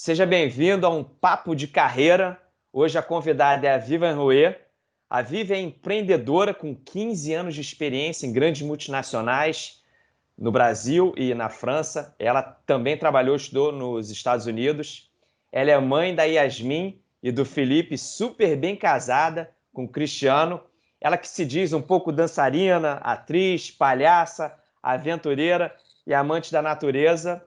Seja bem-vindo a um Papo de Carreira. Hoje a convidada é a Vivian Rouet. A Vivian é empreendedora com 15 anos de experiência em grandes multinacionais no Brasil e na França. Ela também trabalhou e estudou nos Estados Unidos. Ela é mãe da Yasmin e do Felipe, super bem casada com o Cristiano. Ela que se diz um pouco dançarina, atriz, palhaça, aventureira e amante da natureza.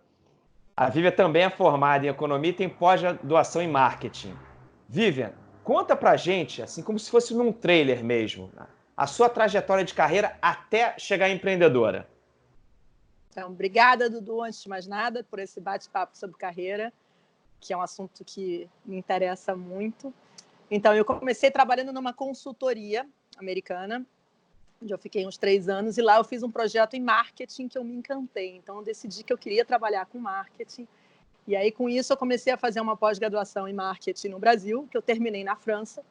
A Vivian também é formada em economia e tem pós-graduação em marketing. Vivian, conta pra gente, assim como se fosse num trailer mesmo, a sua trajetória de carreira até chegar empreendedora. Então, obrigada, Dudu, antes de mais nada, por esse bate-papo sobre carreira, que é um assunto que me interessa muito. Então, eu comecei trabalhando numa consultoria americana, onde eu fiquei uns 3 anos, e lá eu fiz um projeto em marketing que eu me encantei. Então, eu decidi que eu queria trabalhar com marketing. E aí, com isso, eu comecei a fazer uma pós-graduação em marketing no Brasil, que eu terminei na França.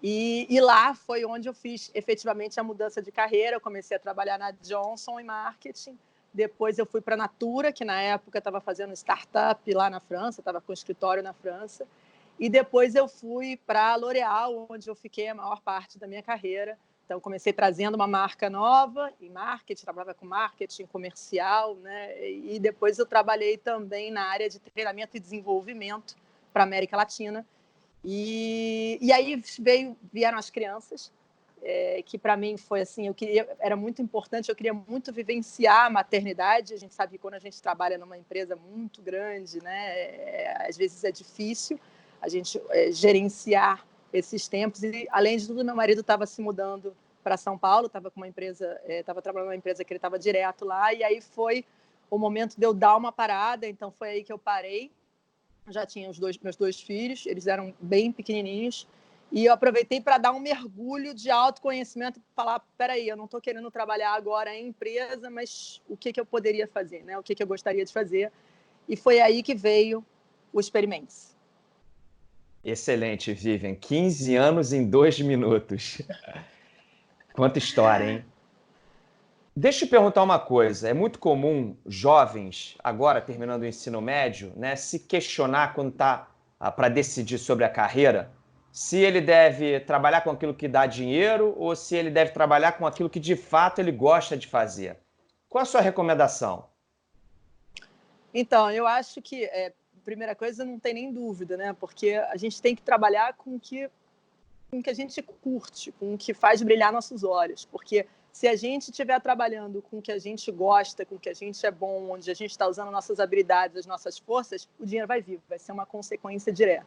E lá foi onde eu fiz efetivamente a mudança de carreira. Eu comecei a trabalhar na Johnson em marketing. Depois eu fui para a Natura, que na época estava fazendo startup lá na França, estava com escritório na França. E depois eu fui para a L'Oréal, onde eu fiquei a maior parte da minha carreira. Então, comecei trazendo uma marca nova em marketing, trabalhava com marketing comercial, né? E depois eu trabalhei também na área de treinamento e desenvolvimento para a América Latina. E aí vieram as crianças, que para mim foi assim, era muito importante, eu queria muito vivenciar a maternidade. A gente sabe que quando a gente trabalha numa empresa muito grande, né, às vezes é difícil a gente gerenciar esses tempos. E além de tudo, meu marido estava se mudando para São Paulo, estava trabalhando numa empresa que ele estava direto lá, e aí foi o momento de eu dar uma parada. Então foi aí que eu parei. Já tinha meus dois filhos, eles eram bem pequenininhos, e eu aproveitei para dar um mergulho de autoconhecimento e falar: peraí, eu não estou querendo trabalhar agora em empresa, mas o que eu poderia fazer, né? O que eu gostaria de fazer? E foi aí que veio o Experimente-se. Excelente, Vivian. 15 anos em 2 minutos. Quanta história, hein? Deixa eu te perguntar uma coisa. É muito comum jovens, agora terminando o ensino médio, né, se questionar quando está para decidir sobre a carreira, se ele deve trabalhar com aquilo que dá dinheiro ou se ele deve trabalhar com aquilo que de fato ele gosta de fazer. Qual a sua recomendação? Então, eu acho que, primeira coisa, não tem nem dúvida, né? Porque a gente tem que trabalhar com o que a gente curte, com o que faz brilhar nossos olhos. Porque se a gente estiver trabalhando com o que a gente gosta, com o que a gente é bom, onde a gente está usando nossas habilidades, as nossas forças, o dinheiro vai vir, vai ser uma consequência direta,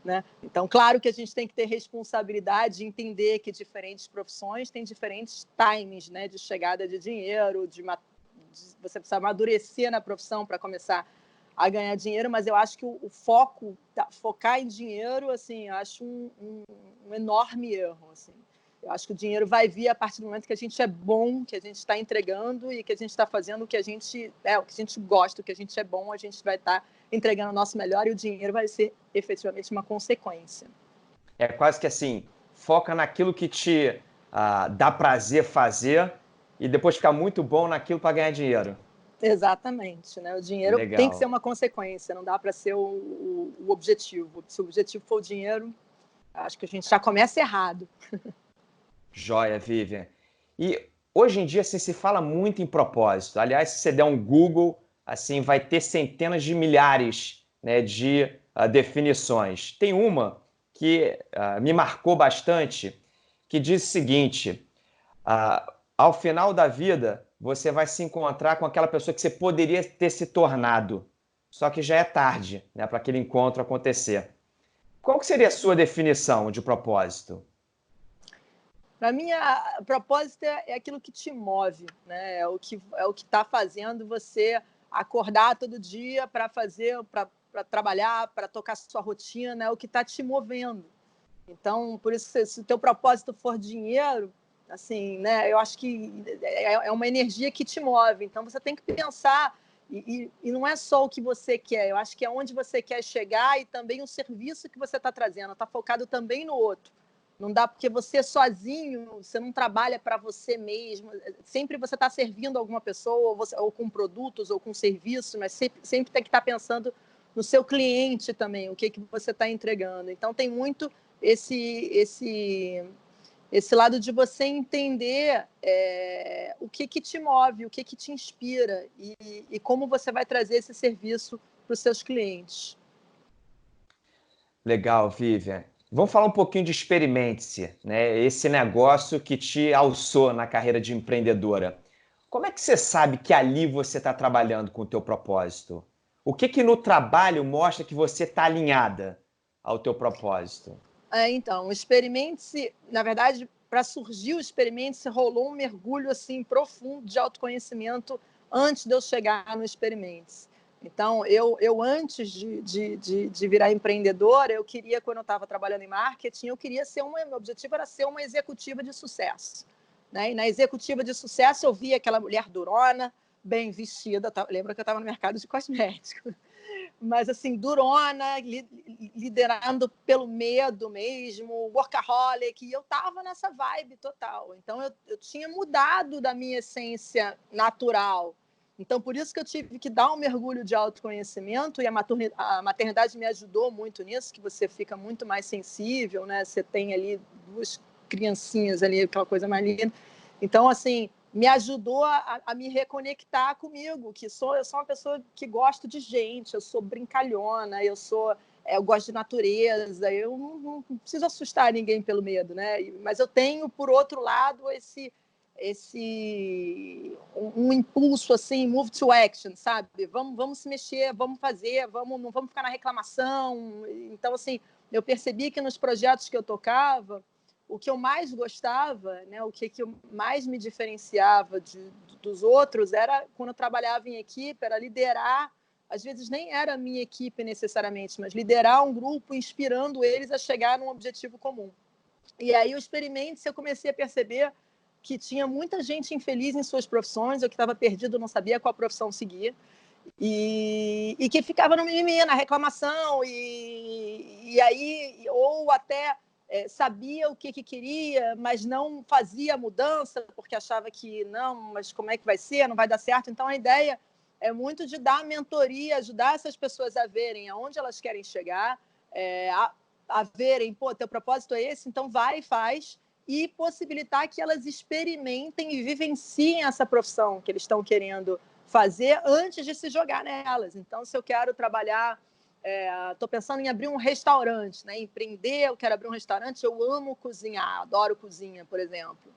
né? Então, claro que a gente tem que ter responsabilidade de entender que diferentes profissões têm diferentes timings, né, de chegada de dinheiro, você precisa amadurecer na profissão para começar a ganhar dinheiro. Mas eu acho que o focar em dinheiro, assim, eu acho um enorme erro, assim. Eu acho que o dinheiro vai vir a partir do momento que a gente é bom, que a gente está entregando e que a gente está fazendo o que a gente gosta, o que a gente é bom, a gente vai estar entregando o nosso melhor, e o dinheiro vai ser efetivamente uma consequência. É quase que assim, foca naquilo que te dá prazer fazer e depois ficar muito bom naquilo para ganhar dinheiro. Exatamente, né? O dinheiro tem que ser Legal. uma consequência, não dá para ser o objetivo. Se o objetivo for o dinheiro, acho que a gente já começa errado. Joia, Vivian. E hoje em dia assim, se fala muito em propósito. Aliás, se você der um Google, assim, vai ter centenas de milhares, né, de definições. Tem uma que me marcou bastante, que diz o seguinte: ao final da vida, você vai se encontrar com aquela pessoa que você poderia ter se tornado, só que já é tarde, né, para aquele encontro acontecer. Qual que seria a sua definição de propósito? Para mim, a propósito é aquilo que te move, né? É o que está fazendo você acordar todo dia para trabalhar, para tocar sua rotina, é o que está te movendo. Então, por isso, se o teu propósito for dinheiro, assim, né? Eu acho que é uma energia que te move. Então, você tem que pensar, e não é só o que você quer. Eu acho que é onde você quer chegar e também o serviço que você está trazendo. Está focado também no outro. Não dá, porque você sozinho, você não trabalha para você mesmo. Sempre você está servindo alguma pessoa, ou com produtos, ou com serviços, mas sempre tem que estar pensando no seu cliente também, o que você está entregando. Então, tem muito esse lado de você entender o que te move, o que te inspira e como você vai trazer esse serviço para os seus clientes. Legal, Vivian. Vamos falar um pouquinho de Experimente-se, né? Esse negócio que te alçou na carreira de empreendedora. Como é que você sabe que ali você está trabalhando com o teu propósito? O que no trabalho mostra que você está alinhada ao teu propósito? Então, o Experimente-se, na verdade, para surgir o Experimente-se, rolou um mergulho assim profundo de autoconhecimento antes de eu chegar no Experimente-se. Então, eu antes de virar empreendedora, eu queria, quando eu estava trabalhando em marketing, meu objetivo era ser uma executiva de sucesso. Né? E na executiva de sucesso, eu via aquela mulher durona, bem vestida. Lembra que eu estava no mercado de cosméticos. Mas assim, durona, liderando pelo medo mesmo, workaholic, e eu estava nessa vibe total. Então, eu tinha mudado da minha essência natural. Então, por isso que eu tive que dar um mergulho de autoconhecimento, e a maternidade me ajudou muito nisso, que você fica muito mais sensível, né? Você tem ali 2 criancinhas ali, aquela coisa mais linda. Então, assim, me ajudou a me reconectar comigo, eu sou uma pessoa que gosto de gente, eu sou brincalhona, eu gosto de natureza, eu não preciso assustar ninguém pelo medo, né? Mas eu tenho, por outro lado, um impulso assim, move to action, sabe? Vamos se mexer, vamos fazer, não vamos ficar na reclamação. Então, assim, eu percebi que nos projetos que eu tocava, o que eu mais gostava, né, o que mais me diferenciava dos outros era, quando eu trabalhava em equipe, era liderar. Às vezes nem era a minha equipe necessariamente, mas liderar um grupo, inspirando eles a chegar num objetivo comum. E aí, o Experimente-se, eu comecei a perceber que tinha muita gente infeliz em suas profissões, eu que estava perdido, não sabia qual profissão seguir, e que ficava no mimimi, na reclamação, e aí, ou até sabia o que queria, mas não fazia a mudança, porque achava que não, mas como é que vai ser, não vai dar certo. Então, a ideia é muito de dar mentoria, ajudar essas pessoas a verem aonde elas querem chegar, a verem, pô, teu propósito é esse, então vai e faz, e possibilitar que elas experimentem e vivenciem essa profissão que eles estão querendo fazer antes de se jogar nelas. Então, se eu quero trabalhar, estou pensando em abrir um restaurante, né? Empreender, eu quero abrir um restaurante, eu amo cozinhar, adoro cozinha, por exemplo.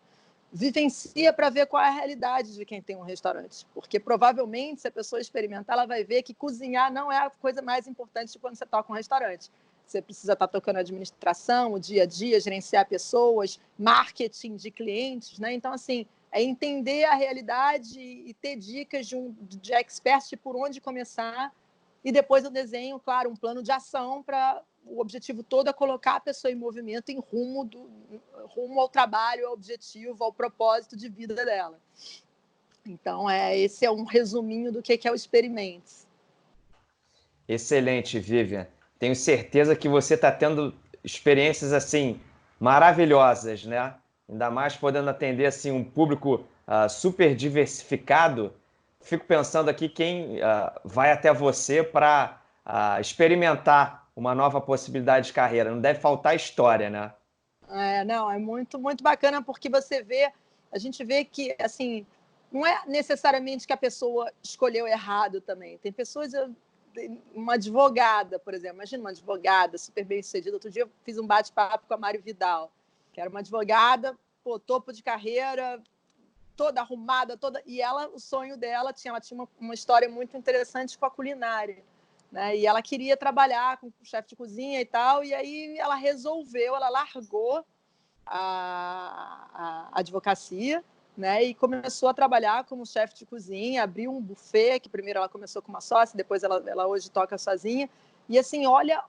Vivencia para ver qual é a realidade de quem tem um restaurante. Porque provavelmente, se a pessoa experimentar, ela vai ver que cozinhar não é a coisa mais importante de quando você toca um restaurante. Você precisa estar tocando administração, o dia a dia, gerenciar pessoas, marketing de clientes, né? Então, assim, é entender a realidade e ter dicas de expert de por onde começar. E depois eu desenho, claro, um plano de ação para o objetivo todo é colocar a pessoa em movimento em rumo ao trabalho, ao objetivo, ao propósito de vida dela. Então, esse é um resuminho do que é o Experimente. Excelente, Vivian. Tenho certeza que você está tendo experiências assim maravilhosas, né? Ainda mais podendo atender assim um público super diversificado. Fico pensando aqui quem vai até você para experimentar uma nova possibilidade de carreira. Não deve faltar história, né? Não, é muito, muito bacana, porque a gente vê que, assim, não é necessariamente que a pessoa escolheu errado também. Tem pessoas, uma advogada, por exemplo, imagina uma advogada super bem-sucedida. Outro dia eu fiz um bate-papo com a Mário Vidal, que era uma advogada, pô, topo de carreira, toda arrumada, e o sonho dela, ela tinha uma história muito interessante com a culinária, né? E ela queria trabalhar com chefe de cozinha e tal, e aí ela largou a advocacia, né? E começou a trabalhar como chefe de cozinha, abriu um buffet, que primeiro ela começou com uma sócia, depois ela hoje toca sozinha. E assim, olha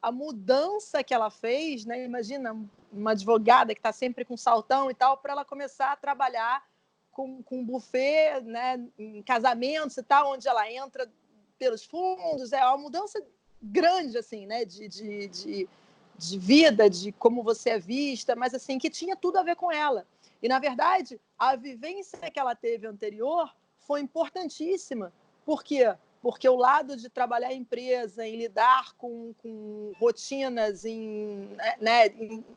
a mudança que ela fez, né? Imagina uma advogada que está sempre com saltão e tal, para ela começar a trabalhar com buffet, né? Em casamentos e tal, onde ela entra pelos fundos. É uma mudança grande, assim, né? De vida, de como você é vista, mas assim, que tinha tudo a ver com ela. E, na verdade, a vivência que ela teve anterior foi importantíssima. Por quê? porque o lado de trabalhar em empresa, em lidar com rotinas, em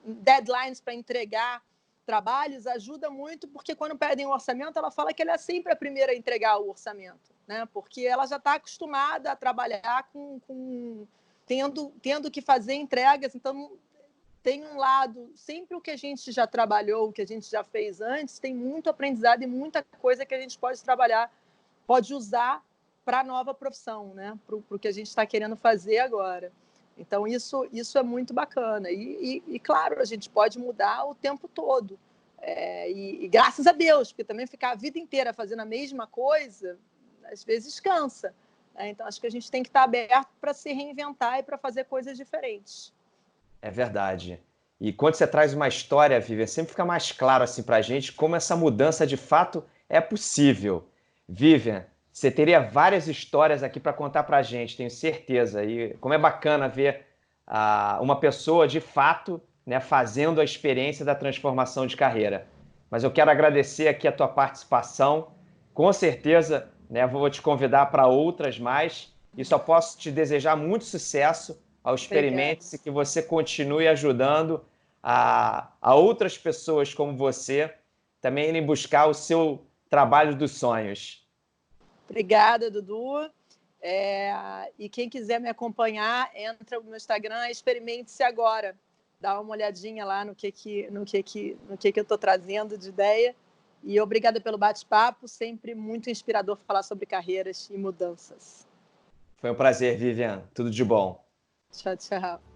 deadlines para entregar trabalhos, ajuda muito, porque quando pedem um orçamento, ela fala que ela é sempre a primeira a entregar o orçamento, né? Porque ela já está acostumada a trabalhar tendo que fazer entregas, então tem um lado, sempre o que a gente já trabalhou, o que a gente já fez antes, tem muito aprendizado e muita coisa que a gente pode trabalhar, pode usar para a nova profissão, né? Para o que a gente está querendo fazer agora. Então, isso é muito bacana. E, claro, a gente pode mudar o tempo todo. E graças a Deus, porque também ficar a vida inteira fazendo a mesma coisa, às vezes cansa. Né? Então, acho que a gente tem que estar aberto para se reinventar e para fazer coisas diferentes. É verdade. E quando você traz uma história, Vivian, sempre fica mais claro assim para a gente como essa mudança de fato é possível. Vivian, você teria várias histórias aqui para contar para a gente, tenho certeza. E como é bacana ver uma pessoa de fato, né, fazendo a experiência da transformação de carreira. Mas eu quero agradecer aqui a tua participação. Com certeza, né, vou te convidar para outras mais. E só posso te desejar muito sucesso ao Experimente-se, que você continue ajudando a outras pessoas como você também irem buscar o seu trabalho dos sonhos. Obrigada, Dudu. E quem quiser me acompanhar, entra no Instagram, Experimente-se Agora. Dá uma olhadinha lá no que eu estou trazendo de ideia. E obrigada pelo bate-papo, sempre muito inspirador falar sobre carreiras e mudanças. Foi um prazer, Vivian. Tudo de bom. Tchau, tchau.